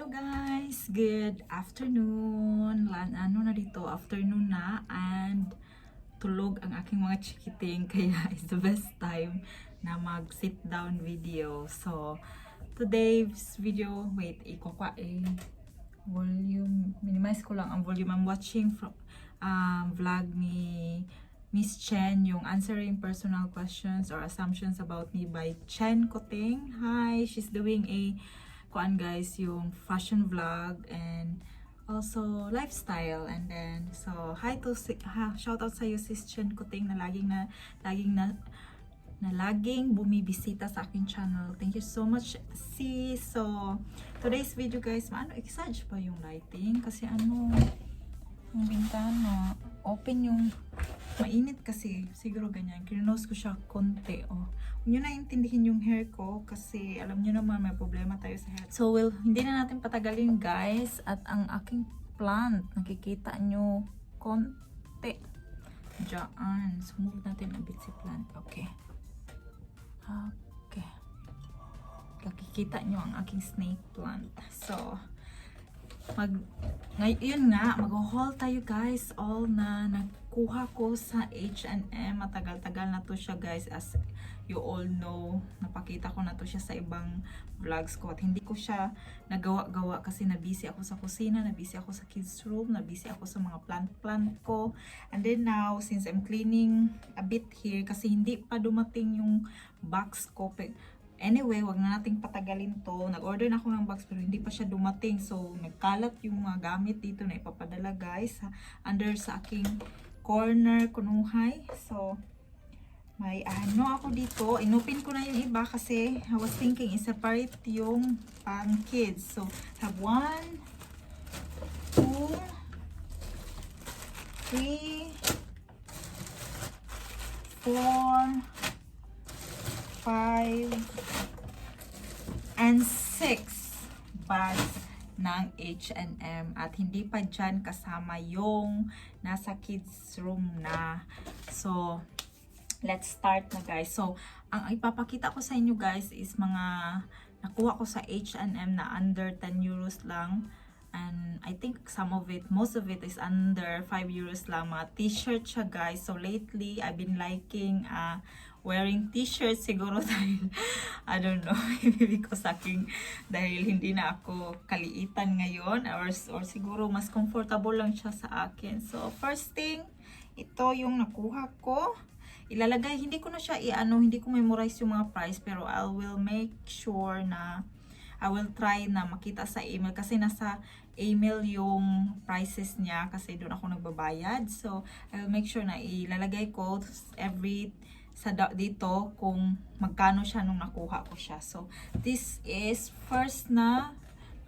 Hello guys! Good afternoon! Ano na dito? Afternoon na and tulog ang aking mga chikiting kaya is the best time na mag sit down video. So, today's video, wait, volume, minimize ko lang ang volume. I'm watching from vlog ni Miss Chen, yung answering personal questions or assumptions about me by Chen Koting. Hi! She's doing a guys, yung fashion vlog and also lifestyle. And then so hi to shout out sa iyo sis Chen Kuting na laging bumibisita sa akin channel. Thank you so much sis. So today's video guys, exage pa yung lighting kasi yung bintana open, yung mainit kasi siguro ganyan. Krinose ko siya konti. Yun na intindihin yung hair ko kasi alam nyo naman may problema tayo sa hair. So hindi na natin patagalin guys, at ang aking plant nakikita nyo konti dyan. Sumove natin a bit si plant. Okay. Nakikita nyo ang aking snake plant. So ngayon nga mag-haul tayo guys, all na nakuha ko sa H&M. Matagal-tagal na to siya guys, as you all know, napakita ko na to siya sa ibang vlogs ko at hindi ko siya nagawa-gawa kasi nabisi ako sa kusina, nabisi ako sa kids room, nabisi ako sa mga plant ko. And then now, since I'm cleaning a bit here kasi hindi pa dumating yung box ko. Anyway, wag na nating patagalin to. Nag-order na ako ng box pero hindi pa siya dumating. So, nagkalat yung mga gamit dito na ipapadala guys under sa aking corner kunuhay. So, may ako dito. Inupin ko na yung iba kasi I was thinking i-separate yung pang kids. So, have 1, 2, 3, 4, 5, and 6 bags ng H&M. At hindi pa dyan kasama yung nasa kids room na. So, let's start na guys. So, ang ipapakita ko sa inyo guys is mga nakuha ko sa H&M na under 10 euros lang. And I think most of it is under 5 euros lang. Mga t-shirt siya guys. So, lately, I've been liking wearing t-shirts siguro dahil, I don't know, because dahil hindi na ako kaliitan ngayon or siguro mas comfortable lang siya sa akin. So, first thing, ito yung nakuha ko. Ilalagay, hindi ko na siya hindi ko memorize yung mga price pero I will make sure na I will try na makita sa email kasi nasa email yung prices niya kasi doon ako nagbabayad. So, I will make sure na ilalagay ko dito kung magkano siya nung nakuha ko siya. So, this is first na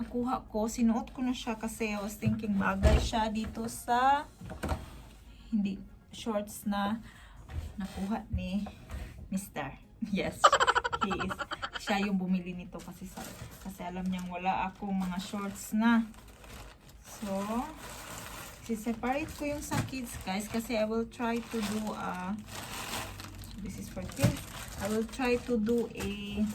nakuha ko. Sinuot ko na siya kasi I was thinking bagay siya dito sa shorts na nakuha ni Mr. Yes, siya yung bumili nito kasi alam niyang wala akong mga shorts na. So, separate ko yung sa kids guys kasi I will try to do this is for kids. I will try to do a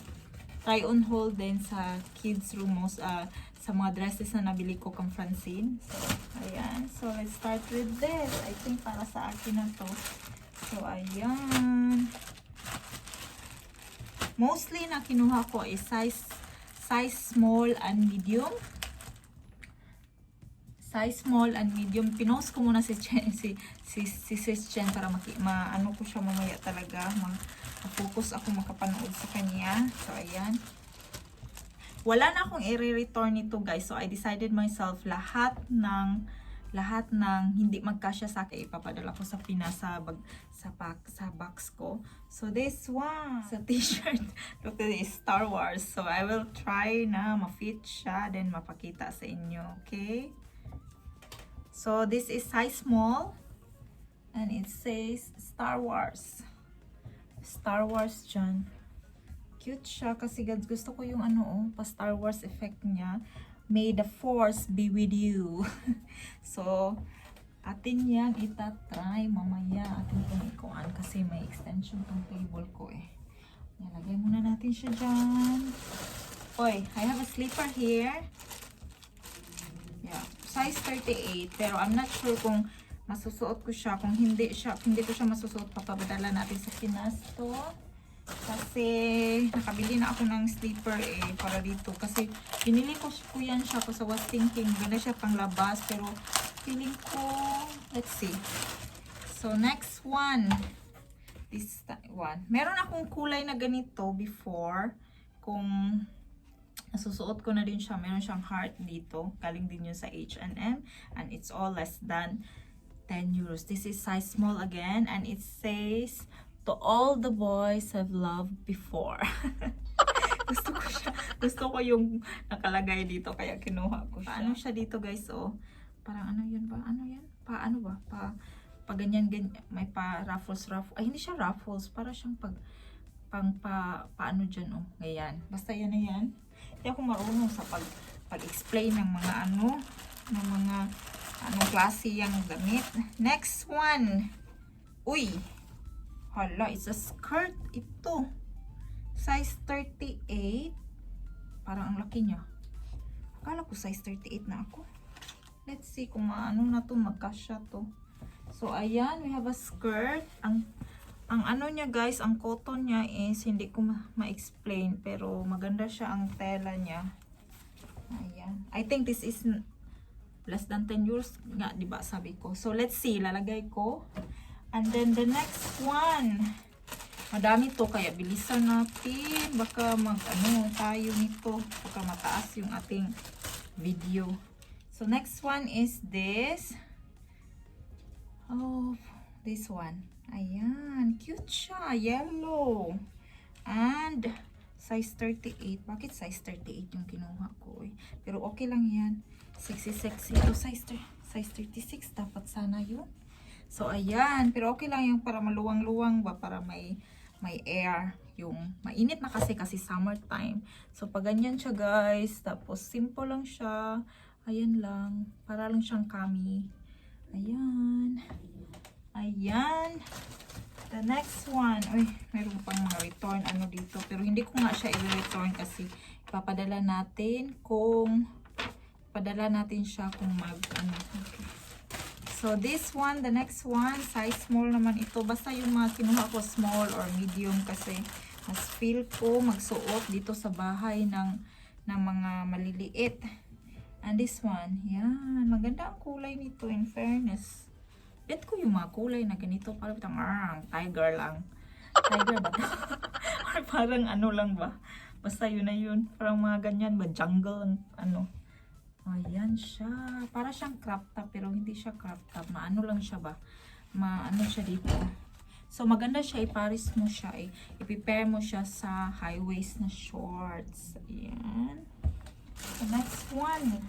try on haul din sa kids room sa mga dresses na nabili ko kang Francine. So, ayan. So, let's start with this. I think para sa akin na to. So, ayan. Mostly na kinuha ko is size small and medium. Size small and medium. Pinost ko muna si Sis Chen para maano ko siya mamaya talaga. Ma-focus ako makapanood sa kanya. So, ayan. Wala na akong i-return nito guys. So, I decided myself lahat ng hindi magkasya sa akin ipapadala ko sa Pinas sa box ko. So this one sa t-shirt, look at this, Star Wars. So I will try na ma-fit siya then mapakita sa inyo, okay? So this is size small and it says Star Wars. Star Wars dyan. Cute siya kasi gusto ko yung pa Star Wars effect niya. May the force be with you. So, atin yan itatry mamaya. Atin tumikuan kasi may extension tong table ko Nalagay muna natin siya dyan. I have a slipper here. size 38. Pero I'm not sure kung masusuot ko siya. Kung hindi ko siya masusuot, papadala natin sa Pinas to. Kasi nakabili na ako ng sleeper para dito. Kasi binili ko yan siya kasi I was thinking ganda siya pang labas. Pero feeling ko, let's see. So next one. This one. Meron akong kulay na ganito before. Kung nasusuot ko na din siya, meron siyang heart dito. Galing din yun sa H&M. And it's all less than 10 euros. This is size small again. And it says, to all the boys I've loved before. Gusto ko yung nakalagay dito. Kaya kinuha ko siya. Paano siya dito guys? Oh, parang ano yun ba? Ano yan? Paano ba? Pa ganyan. May pa ruffles. Ay, hindi siya ruffles. Para siyang paano dyan, oh. Ngayon. Basta yan na yan. Hindi ako marunong sa pag-explain ng mga ng mga klase yung damit. Next one. Uy. Hala, it's a skirt. Ito. Size 38. Parang ang laki niya. Akala ko size 38 na ako. Let's see kung maano na to, magkasya to. So, ayan. We have a skirt. Ang ano niya guys, ang cotton niya is, hindi ko ma-explain. Pero maganda siya ang tela niya. Ayan. I think this is less than 10 euros nga, diba sabi ko. So, let's see. Lalagay ko. And then the next one. Madami to kaya bilisan natin. Baka tayo nito. Baka mataas yung ating video. So next one is this. Oh, this one. Ayan. Cute siya. Yellow. And size 38. Bakit size 38 yung kinuha ko eh? Pero okay lang yan. Sexy. Ito size 36. Dapat sana yun. So, ayan. Pero okay lang yung para maluwang-luwang ba? Para may air. Yung mainit na kasi summertime. So, pag ganyan siya guys. Tapos, simple lang siya. Ayan lang. Para lang siyang kami. Ayan. Ayan. The next one. Uy, meron pang mga return dito. Pero hindi ko nga siya i-return kasi ipapadala natin siya kung okay. So, this one, the next one, size small naman ito. Basta yung mga kinuha ko small or medium kasi mas feel ko magsuot dito sa bahay ng mga maliliit. And this one, yan. Maganda ang kulay nito in fairness. Bet ko yung mga kulay na ganito. Parang tiger lang. Tiger ba? Or parang lang ba? Basta yun na yun. Parang mga ganyan ba? Jungle Ayan siya. Para siyang crop top pero hindi siya crop top. Lang siya ba? Siya dito. So maganda siya. Iparis mo siya. Ipipair mo siya sa high waist na shorts. Ayan. The next one.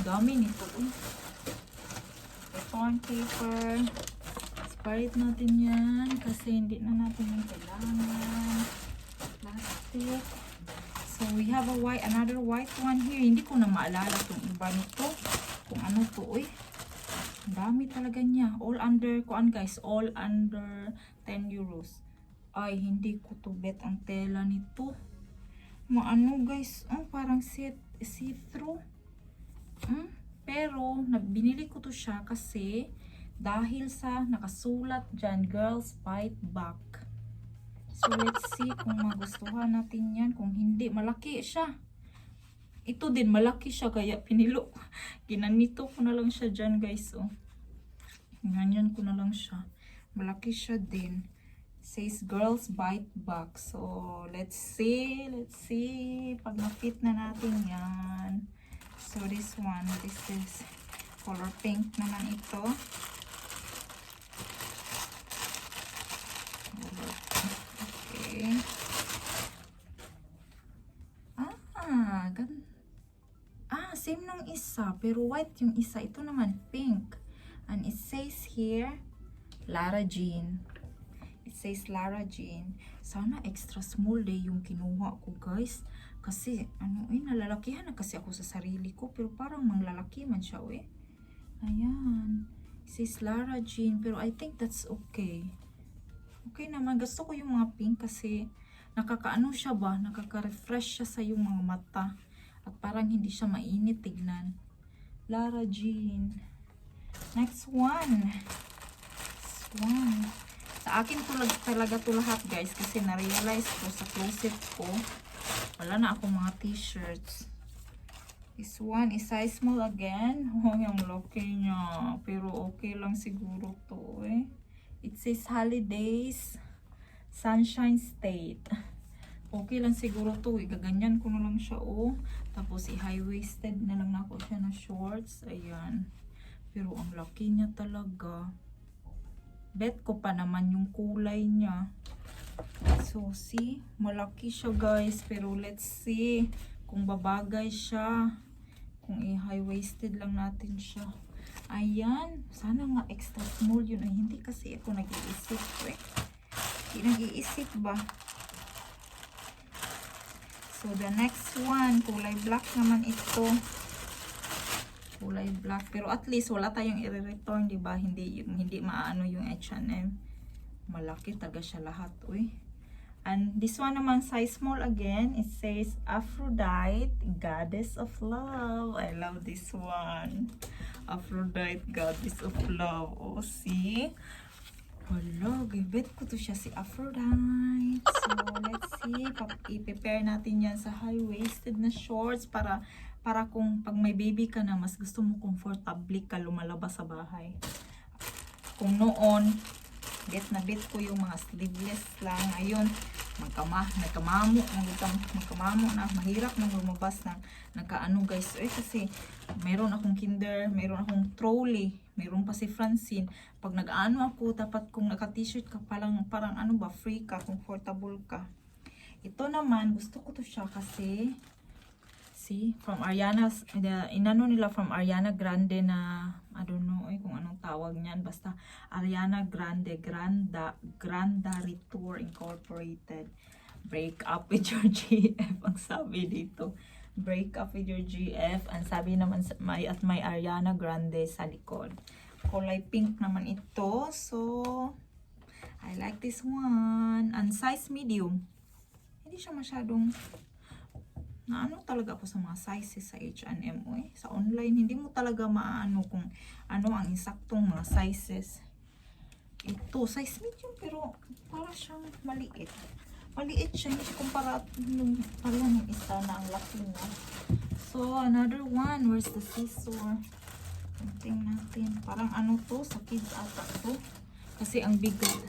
Dami nito. Torn paper. Separate natin yan. Kasi hindi na natin yung kailangan. Plastic. So, we have another white one here. Hindi ko na maalala kung iba nito. Kung ano to, uy. Ang dami talaga niya. All under, guys, all under 10 euros. Ay, hindi ko to bet ang tela nito. Guys, parang see-through. Pero, binili ko to siya kasi dahil sa nakasulat dyan, girls fight back. So, let's see kung magustuhan natin yan. Kung hindi, malaki siya. Ito din, malaki siya. Kaya pinilo. Ginanito ko na lang siya dyan, guys. Oh. Ganyan ko na lang siya. Malaki siya din. Says, girls bite back. So, let's see. Let's see. Pag na-fit na natin yan. So, this one. This is color pink naman ito. Same nung isa, pero white yung isa. Ito naman pink. And it says here, Lara Jean. It says Lara Jean. Sana extra small day yung kinuha ko, guys. Kasi, nalalakihan na kasi ako sa sarili ko. Pero parang manglalaki man siya, Ayan. It says Lara Jean. Pero I think that's okay. Okay naman. Gusto ko yung mga pink kasi siya ba? Nakaka-refresh siya sa yung mga mata. At parang hindi siya mainit tignan. Lara Jean. Next one. Sa akin talaga to lahat guys, kasi na-realize ko sa closet ko wala na akong mga t-shirts. This one is size small again. Oh, yung laki niya, pero okay lang siguro to eh. It says holidays sunshine state. Okay lang siguro to, igaganyan ko na lang siya oh. Tapos i-high-waisted na lang ako siya na shorts. Ayan, pero ang laki niya talaga. Bet ko pa naman yung kulay niya. So, see? Malaki siya guys. Pero let's see kung babagay siya. Kung i-high-waisted lang natin siya. Ayan. Sana nga extra small yun. Ay, hindi kasi ako nag-iisip. Hindi nag-iisip ba? So, the next one. Kulay black naman ito. Kulay black. Pero at least wala tayong i-return, diba? Hindi maano yung H&M. Malaki talaga siya lahat, uy. And this one naman, size small again. It says Aphrodite, Goddess of Love. I love this one. Aphrodite, Goddess of Love. Oh, see? Wala, gibet ko to siya si Aphrodite. So, let's see. I-prepare natin yan sa high-waisted na shorts para kung pag may baby ka na, mas gusto mo comfortably ka lumalabas sa bahay. Kung noon, bet ko yung mga sleeveless lang. Ayun, magkamamo na, mahirap nang lumabas ng nagkaano guys. Kasi meron akong kinder, meron akong trolley, meron pa si Francine. Pag nag-ano ako, dapat kung naka-t-shirt ka, parang ano ba, free ka, comfortable ka. Ito naman, gusto ko to siya kasi see, from Ariana, inano nila from Ariana Grande na, I don't know kung anong tawag niyan, basta Ariana Grande, Granda Retour Incorporated. Break up with your GF, ang sabi dito. Break up with your GF, ang sabi naman may Ariana Grande sa likod. Kulay pink naman ito, so I like this one. And size medium. Hindi siya masyadong na ano talaga ako sa mga sizes sa H&M sa online hindi mo talaga maano kung ano ang insaktong mga sizes. Ito size medium pero para siyang maliit siya, hindi kumpara nung isa na ang laki niya. So another one, where's the scissor? Tingnan natin, parang ano to, sa kids ata to kasi ang bigat.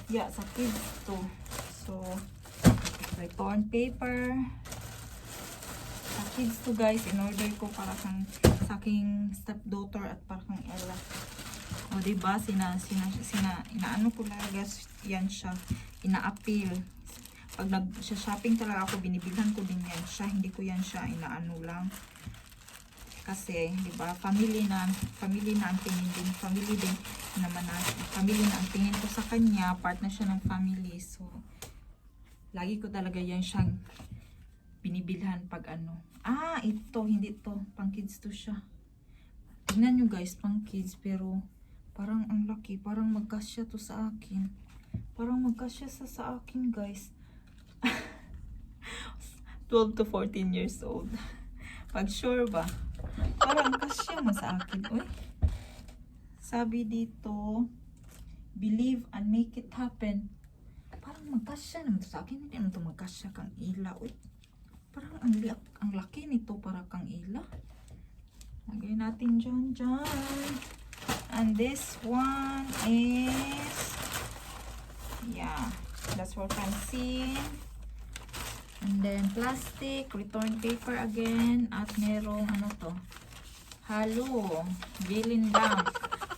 Yeah, sa kids to. So return paper sa kids to guys, in order ko para kang sa aking stepdaughter at para kang Ella. O diba, inaano ko talaga yan siya, ina-appeal. Pag nag-shopping talaga ako, binibilhan ko din yan siya, hindi ko yan siya inaano lang. Kasi, diba, family na ang tingin din, family na ang tingin ko sa kanya, part na siya ng family. So lagi ko talaga yan siyang binibilhan pag ano. Ito, hindi to. Pang kids to siya. Tingnan nyo guys, pang kids. Pero, parang ang laki. Parang magkasya to sa akin. Parang magkasya sa akin guys. 12 to 14 years old. Pag sure ba? Parang kasya man sa akin. Uy. Sabi dito, believe and make it happen. Parang magkasya naman sa akin. Hindi naman ito magkasya kang ila. Uy, parang ang laki nito para kang ila. Lagay natin dyan. And this one is, yeah, that's for Francine. And then plastic, return paper again. At merong ano to, halo, Villain Lamp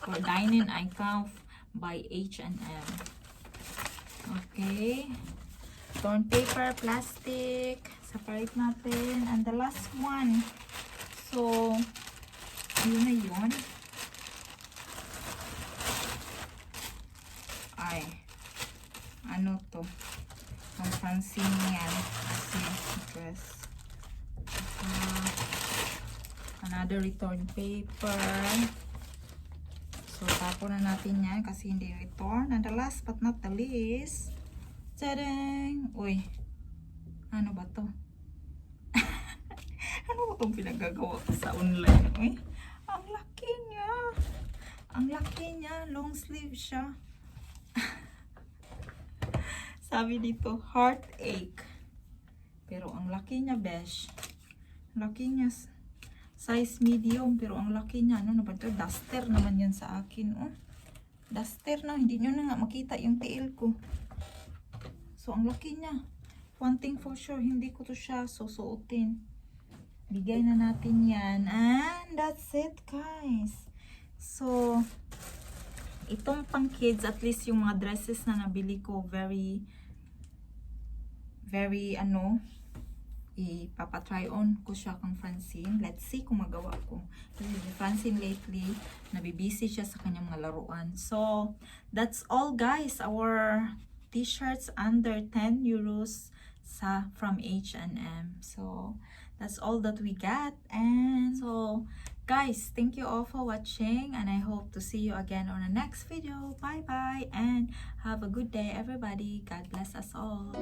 for Dine-In Icon by H&M. Okay, torn paper, plastic, separate natin. And the last one, so yun na yun. Ay, ano to, ang Francine yan kasi dress. Another return paper. So, tapon na natin yan kasi hindi return. And the last but not the least, tadang! Uy, ano ba to? Ano ba itong pinagagawa ko sa online. Eh, ang laki niya. Ang laki niya. Long sleeve siya. Sabi dito, heartache. Pero ang laki niya, besh. Laki niya. Size medium. Pero ang laki niya. Ano na ba ito? Duster naman yan sa akin. Oh. Duster na. Hindi nyo na nga makita yung tail ko. So, ang laki niya. One thing for sure, hindi ko to siya susuotin. Bigay na natin yan. And that's it, guys. So, itong pang kids, at least yung mga dresses na nabili ko, very, ipapatry on ko siya kang Francine. Let's see kung magawa ko. Kasi Francine lately, nabibisi siya sa kanyang mga laruan. So, that's all, guys. Our t-shirts under 10 euros from H&M. So that's all that we got. And so guys, thank you all for watching, and I hope to see you again on the next video. Bye bye, and have a good day everybody. God bless us all.